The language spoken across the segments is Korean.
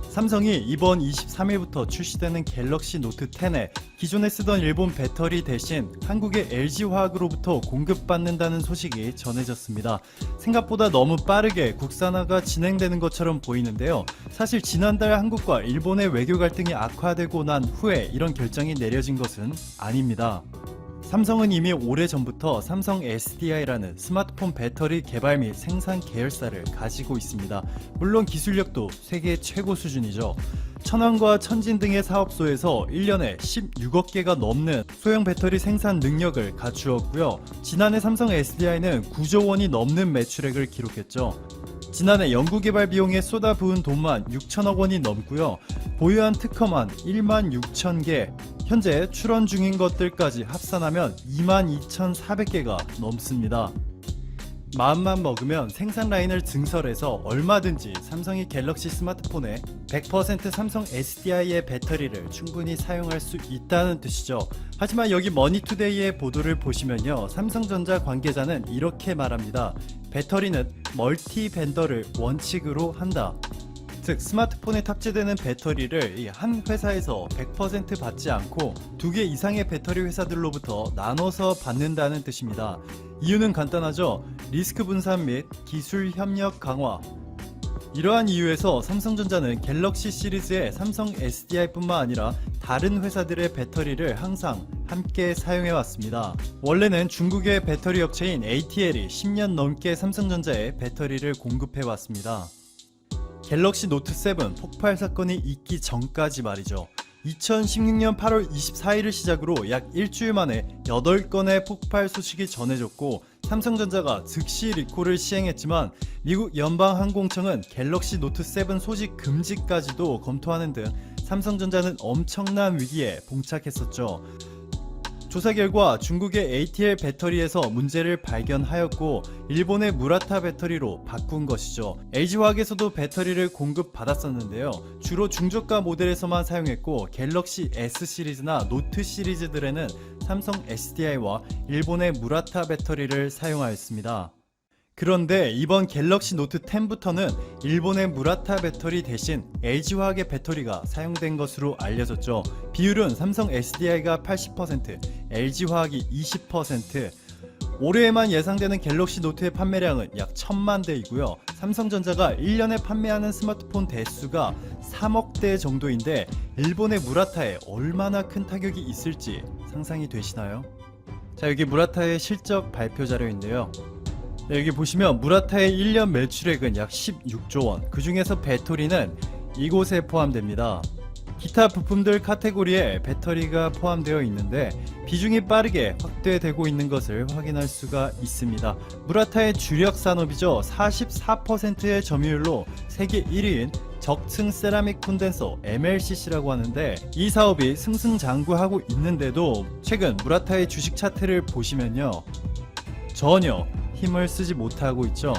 삼성이 이번 23일부터 출시되는 갤럭시 노트 10에 기존에 쓰던 일본 배터리 대신 한국의 LG화학으로부터 공급받는다는 소식이 전해졌습니다. 생각보다 너무 빠르게 국산화가 진행되는 것처럼 보이는데요. 사실 지난달 한국과 일본의 외교 갈등이 악화되고 난 후에 이런 결정이 내려진 것은 아닙니다. 삼성은 이미 오래전부터 삼성 SDI라는 스마트폰 배터리 개발 및 생산 계열사를 가지고 있습니다. 물론 기술력도 세계 최고 수준이죠. 천안과 천진 등의 사업소에서 1년에 16억 개가 넘는 소형 배터리 생산 능력을 갖추었고요. 지난해 삼성 SDI는 9조 원이 넘는 매출액을 기록했죠. 지난해 연구개발 비용에 쏟아부은 돈만 6천억 원이 넘고요. 보유한 특허만 1만 6천 개, 현재 출원 중인 것들까지 합산하면 22,400개가 넘습니다. 마음만 먹으면 생산 라인을 증설해서 얼마든지 삼성이 갤럭시 스마트폰에 100% 삼성 SDI의 배터리를 충분히 사용할 수 있다는 뜻이죠. 하지만 여기 머니투데이의 보도를 보시면요, 삼성전자 관계자는 이렇게 말합니다. 배터리는 멀티 벤더를 원칙으로 한다. 즉 스마트폰에 탑재되는 배터리를 한 회사에서 100% 받지 않고 2개 이상의 배터리 회사들로부터 나눠서 받는다는 뜻입니다. 이유는 간단하죠. 리스크 분산 및 기술 협력 강화. 이러한 이유에서 삼성전자는 갤럭시 시리즈의 삼성 SDI뿐만 아니라 다른 회사들의 배터리를 항상 함께 사용해왔습니다. 원래는 중국의 배터리 업체인 ATL이 10년 넘게 삼성전자에 배터리를 공급해왔습니다. 갤럭시 노트 7 폭발 사건이 있기 전까지 말이죠. 2016년 8월 24일을 시작으로 약 일주일 만에 8건의 폭발 소식이 전해졌고 삼성전자가 즉시 리콜을 시행했지만 미국 연방항공청은 갤럭시 노트 7 소식 금지까지도 검토하는 등 삼성전자는 엄청난 위기에 봉착했었죠. 조사 결과 중국의 ATL 배터리에서 문제를 발견하였고 일본의 무라타 배터리로 바꾼 것이죠. LG화학에서도 배터리를 공급받았었는데요. 주로 중저가 모델에서만 사용했고 갤럭시 S 시리즈나 노트 시리즈들에는 삼성 SDI와 일본의 무라타 배터리를 사용하였습니다. 그런데 이번 갤럭시 노트 10부터는 일본의 무라타 배터리 대신 LG화학의 배터리가 사용된 것으로 알려졌죠. 비율은 삼성 SDI가 80%, LG화학이 20%. 올해에만 예상되는 갤럭시 노트의 판매량은 약 1000만 대이고요. 삼성전자가 1년에 판매하는 스마트폰 대수가 3억 대 정도인데 일본의 무라타에 얼마나 큰 타격이 있을지 상상이 되시나요? 자, 여기 무라타의 실적 발표 자료인데요. 여기 보시면 무라타의 1년 매출액은 약 16조 원, 그 중에서 배터리는 이곳에 포함됩니다. 기타 부품들 카테고리에 배터리가 포함되어 있는데 비중이 빠르게 확대되고 있는 것을 확인할 수가 있습니다. 무라타의 주력 산업이죠. 44%의 점유율로 세계 1위인 적층 세라믹 콘덴서 MLCC라고 하는데 이 사업이 승승장구하고 있는데도 최근 무라타의 주식 차트를 보시면요, 전혀 힘을 쓰지 못하고 있죠.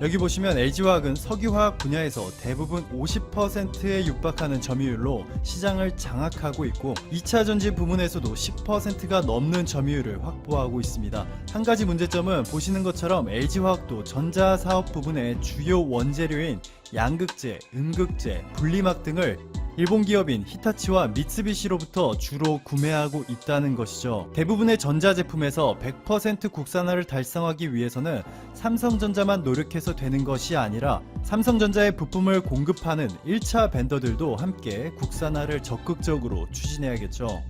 여기 보시면 LG화학은 석유화학 분야에서 대부분 50%에 육박하는 점유율로 시장을 장악하고 있고 2차 전지 부문에서도 10%가 넘는 점유율을 확보하고 있습니다. 한 가지 문제점은 보시는 것처럼 LG화학도 전자사업 부분의 주요 원재료인 양극재, 음극재, 분리막 등을 일본 기업인 히타치와 미쓰비시로부터 주로 구매하고 있다는 것이죠. 대부분의 전자제품에서 100% 국산화를 달성하기 위해서는 삼성전자만 노력해서 되는 것이 아니라 삼성전자의 부품을 공급하는 1차 벤더들도 함께 국산화를 적극적으로 추진해야겠죠.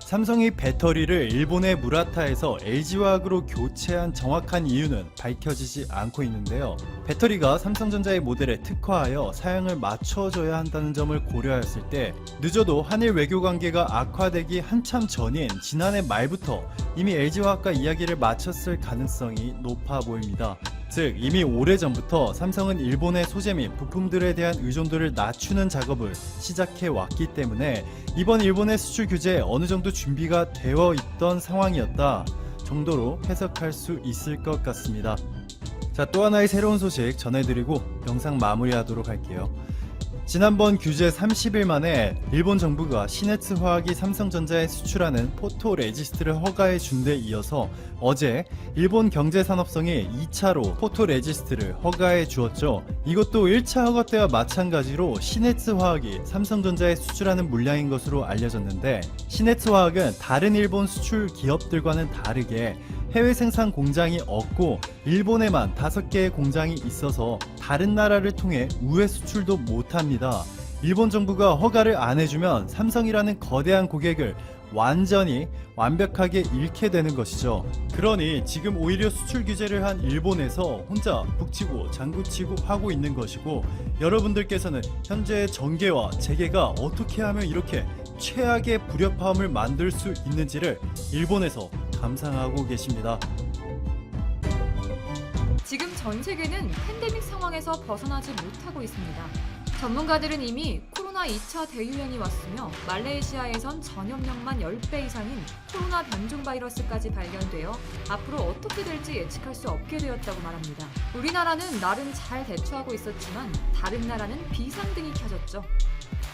삼성이 배터리를 일본의 무라타에서 LG화학으로 교체한 정확한 이유는 밝혀지지 않고 있는데요. 배터리가 삼성전자의 모델에 특화하여 사양을 맞춰줘야 한다는 점을 고려하였을 때 늦어도 한일 외교관계가 악화되기 한참 전인 지난해 말부터 이미 LG화학과 이야기를 마쳤을 가능성이 높아 보입니다. 즉 이미 오래전부터 삼성은 일본의 소재 및 부품들에 대한 의존도를 낮추는 작업을 시작해 왔기 때문에 이번 일본의 수출 규제에 어느 정도 준비가 되어 있던 상황이었다 정도로 해석할 수 있을 것 같습니다. 자, 또 하나의 새로운 소식 전해드리고 영상 마무리하도록 할게요. 지난번 규제 30일 만에 일본 정부가 시네츠 화학이 삼성전자에 수출하는 포토레지스트를 허가해 준 데 이어서 어제 일본 경제산업성이 2차로 포토레지스트를 허가해 주었죠. 이것도 1차 허가 때와 마찬가지로 시네츠 화학이 삼성전자에 수출하는 물량인 것으로 알려졌는데, 시네츠 화학은 다른 일본 수출 기업들과는 다르게 해외 생산 공장이 없고 일본에만 5개의 공장이 있어서 다른 나라를 통해 우회 수출도 못합니다. 일본 정부가 허가를 안 해주면 삼성이라는 거대한 고객을 완벽하게 잃게 되는 것이죠. 그러니 지금 오히려 수출 규제를 한 일본에서 혼자 북치고 장구치고 하고 있는 것이고, 여러분들께서는 현재 정계와 재계가 어떻게 하면 이렇게 최악의 불협화음을 만들 수 있는지를 일본에서 감상하고 계십니다. 지금 전 세계는 팬데믹 상황에서 벗어나지 못하고 있습니다. 전문가들은 이미 코로나 2차 대유행이 왔으며 말레이시아에선 전염력만 10배 이상인 코로나 변종 바이러스까지 발견되어 앞으로 어떻게 될지 예측할 수 없게 되었다고 말합니다. 우리나라는 나름 잘 대처하고 있었지만 다른 나라는 비상등이 켜졌죠.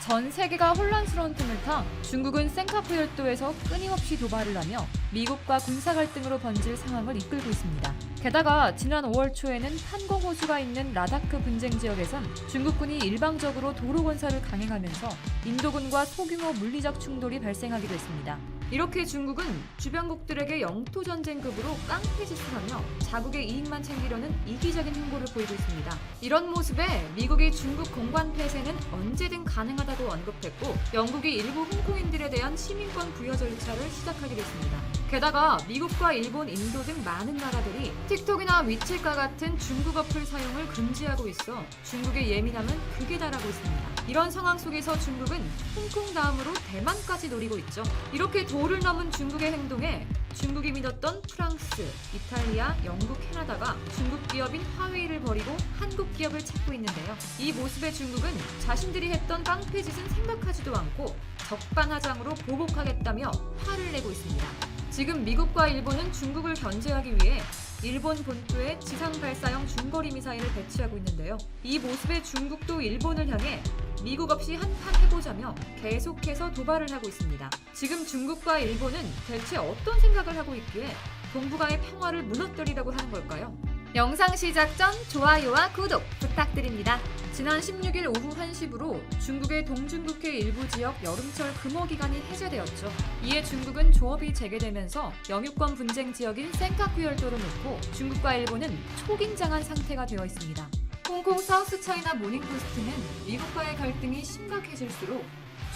전 세계가 혼란스러운 틈을 타 중국은 센카쿠 열도에서 끊임없이 도발을 하며 미국과 군사 갈등으로 번질 상황을 이끌고 있습니다. 게다가 지난 5월 초에는 판공호수가 있는 라다크 분쟁 지역에선 중국군이 일방적으로 도로 건설을 강행하면서 인도군과 소규모 물리적 충돌이 발생하기도 했습니다. 이렇게 중국은 주변국들에게 영토전쟁급으로 깡패짓을하며 자국의 이익만 챙기려는 이기적인 행보를 보이고 있습니다. 이런 모습에 미국이 중국 공관 폐쇄는 언제든 가능하다고 언급했고, 영국이 일부 홍콩인들에 대한 시민권 부여 절차를 시작하기도 했습니다. 게다가 미국과 일본, 인도 등 많은 나라들이 틱톡이나 위챗과 같은 중국 어플 사용을 금지하고 있어 중국의 예민함은 극에 달하고 있습니다. 이런 상황 속에서 중국은 홍콩 다음으로 대만까지 노리고 있죠. 이렇게 도를 넘은 중국의 행동에 중국이 믿었던 프랑스, 이탈리아, 영국, 캐나다가 중국 기업인 화웨이를 버리고 한국 기업을 찾고 있는데요. 이 모습에 중국은 자신들이 했던 깡패짓은 생각하지도 않고 적반하장으로 보복하겠다며 화를 내고 있습니다. 지금 미국과 일본은 중국을 견제하기 위해 일본 본토에 지상 발사형 중거리 미사일을 배치하고 있는데요. 이 모습에 중국도 일본을 향해 미국 없이 한판 해보자며 계속해서 도발을 하고 있습니다. 지금 중국과 일본은 대체 어떤 생각을 하고 있기에 동북아의 평화를 무너뜨리려고 하는 걸까요? 영상 시작 전 좋아요와 구독 부탁드립니다. 지난 16일 오후 1시부로 중국의 동중국해 일부 지역 여름철 금호 기간이 해제되었죠. 이에 중국은 조업이 재개되면서 영유권 분쟁 지역인 센카쿠 열도를 놓고 중국과 일본은 초긴장한 상태가 되어 있습니다. 홍콩 사우스차이나 모닝포스트는 미국과의 갈등이 심각해질수록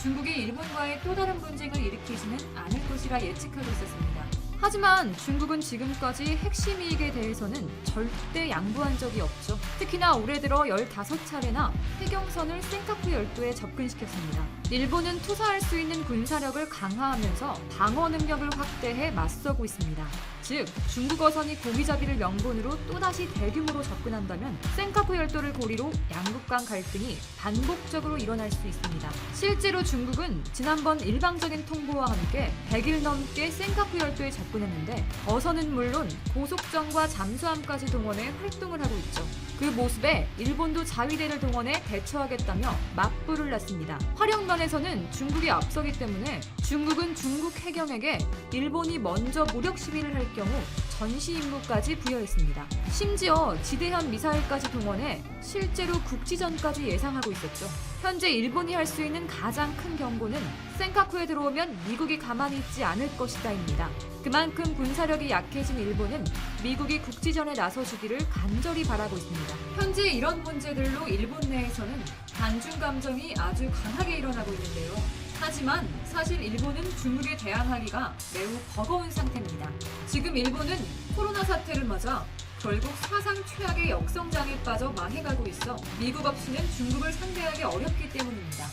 중국이 일본과의 또 다른 분쟁을 일으키지는 않을 것이라 예측하고 있었습니다. 하지만 중국은 지금까지 핵심 이익에 대해서는 절대 양보한 적이 없죠. 특히나 올해 들어 15차례나 해경선을 센카쿠 열도에 접근시켰습니다. 일본은 투사할 수 있는 군사력을 강화하면서 방어 능력을 확대해 맞서고 있습니다. 즉, 중국 어선이 고기잡이를 명분으로 또다시 대규모로 접근한다면 센카쿠 열도를 고리로 양국 간 갈등이 반복적으로 일어날 수 있습니다. 실제로 중국은 지난번 일방적인 통보와 함께 100일 넘게 센카쿠 열도에 접근했는데 어선은 물론 고속정과 잠수함까지 동원해 활동을 하고 있죠. 그 모습에 일본도 자위대를 동원해 대처하겠다며 맞불을 놨습니다. 활용면에서는 중국이 앞서기 때문에 중국은 중국 해경에게 일본이 먼저 무력 시위를 할 경우 전시 임무까지 부여했습니다. 심지어 지대한 미사일까지 동원해 실제로 국지전까지 예상하고 있었죠. 현재 일본이 할 수 있는 가장 큰 경고는 센카쿠에 들어오면 미국이 가만히 있지 않을 것이다입니다. 그만큼 군사력이 약해진 일본은 미국이 국지전에 나서주기를 간절히 바라고 있습니다. 현재 이런 문제들로 일본 내에서는 반중 감정이 아주 강하게 일어나고 있는데요. 하지만 사실 일본은 중국에 대항하기가 매우 버거운 상태입니다. 지금 일본은 코로나 사태를 맞아 결국 사상 최악의 역성장에 빠져 망해가고 있어 미국 없이는 중국을 상대하기 어렵기 때문입니다.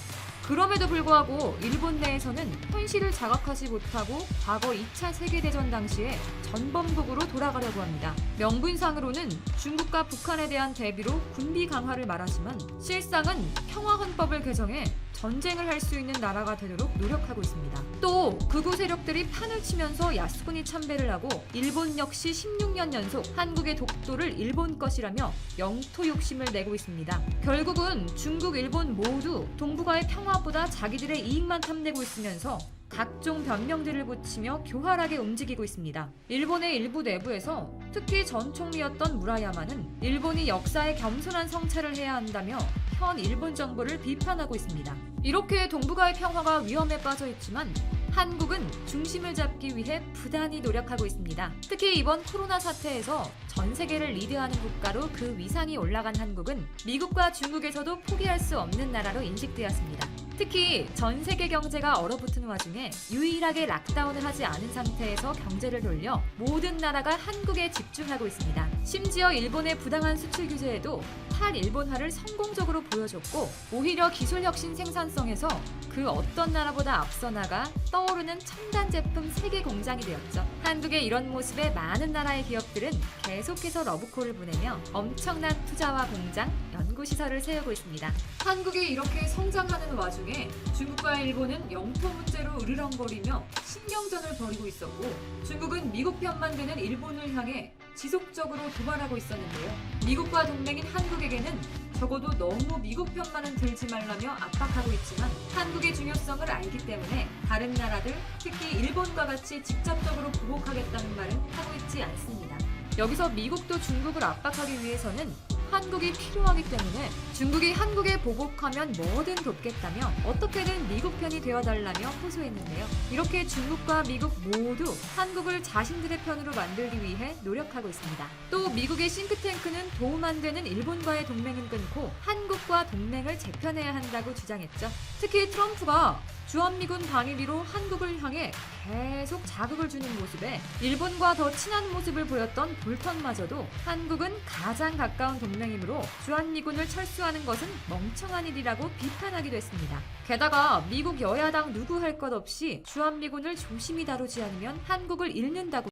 그럼에도 불구하고 일본 내에서는 현실을 자각하지 못하고 과거 2차 세계대전 당시에 전범국으로 돌아가려고 합니다. 명분상으로는 중국과 북한에 대한 대비로 군비 강화를 말하지만 실상은 평화헌법을 개정해 전쟁을 할 수 있는 나라가 되도록 노력하고 있습니다. 또 극우 세력들이 판을 치면서 야스쿠니 참배를 하고 일본 역시 16년 연속 한국의 독도를 일본 것이라며 영토 욕심을 내고 있습니다. 결국은 중국, 일본 모두 동북아의 평화보다 자기들의 이익만 탐내고 있으면서 각종 변명들을 붙이며 교활하게 움직이고 있습니다. 일본의 일부 내부에서 특히 전 총리였던 무라야마는 일본이 역사에 겸손한 성찰을 해야 한다며 현 일본 정부를 비판하고 있습니다. 이렇게 동북아의 평화가 위험에 빠져 있지만 한국은 중심을 잡기 위해 부단히 노력하고 있습니다. 특히 이번 코로나 사태에서 전 세계를 리드하는 국가로 그 위상이 올라간 한국은 미국과 중국에서도 포기할 수 없는 나라로 인식되었습니다. 특히 전 세계 경제가 얼어붙은 와중에 유일하게 락다운을 하지 않은 상태에서 경제를 돌려 모든 나라가 한국에 집중하고 있습니다. 심지어 일본의 부당한 수출 규제에도 탈일본화를 성공적으로 보여줬고 오히려 기술혁신 생산성에서 그 어떤 나라보다 앞서 나가 떠오르는 첨단 제품 세계 공장이 되었죠. 한국의 이런 모습에 많은 나라의 기업들은 계속해서 러브콜을 보내며 엄청난 투자와 공장, 연구시설을 세우고 있습니다. 한국이 이렇게 성장하는 와중에 중국과 일본은 영토 문제로 으르렁거리며 신경전을 벌이고 있었고 중국은 미국 편만 드는 일본을 향해 지속적으로 도발하고 있었는데요. 미국과 동맹인 한국에게는 적어도 너무 미국 편만은 들지 말라며 압박하고 있지만 한국의 중요성을 알기 때문에 다른 나라들, 특히 일본과 같이 직접적으로 보복하겠다는 말은 하고 있지 않습니다. 여기서 미국도 중국을 압박하기 위해서는 한국이 필요하기 때문에 중국이 한국에 보복하면 뭐든 돕겠다며 어떻게든 미국 편이 되어달라며 호소했는데요. 이렇게 중국과 미국 모두 한국을 자신들의 편으로 만들기 위해 노력하고 있습니다. 또 미국의 싱크탱크는 도움 안 되는 일본과의 동맹은 끊고 한국과 동맹을 재편해야 한다고 주장했죠. 특히 트럼프가 주한미군 방위비로 한국을 향해 계속 자극을 주는 모습에 일본과 더 친한 모습을 보였던 볼턴마저도 한국은 가장 가까운 동맹이므로 주한미군을 철수하는 것은 멍청한 일이라고 비판하기도 했습니다. 게다가 미국 여야당 누구 할 것 없이 주한미군을 조심히 다루지 않으면 한국을 잃는다고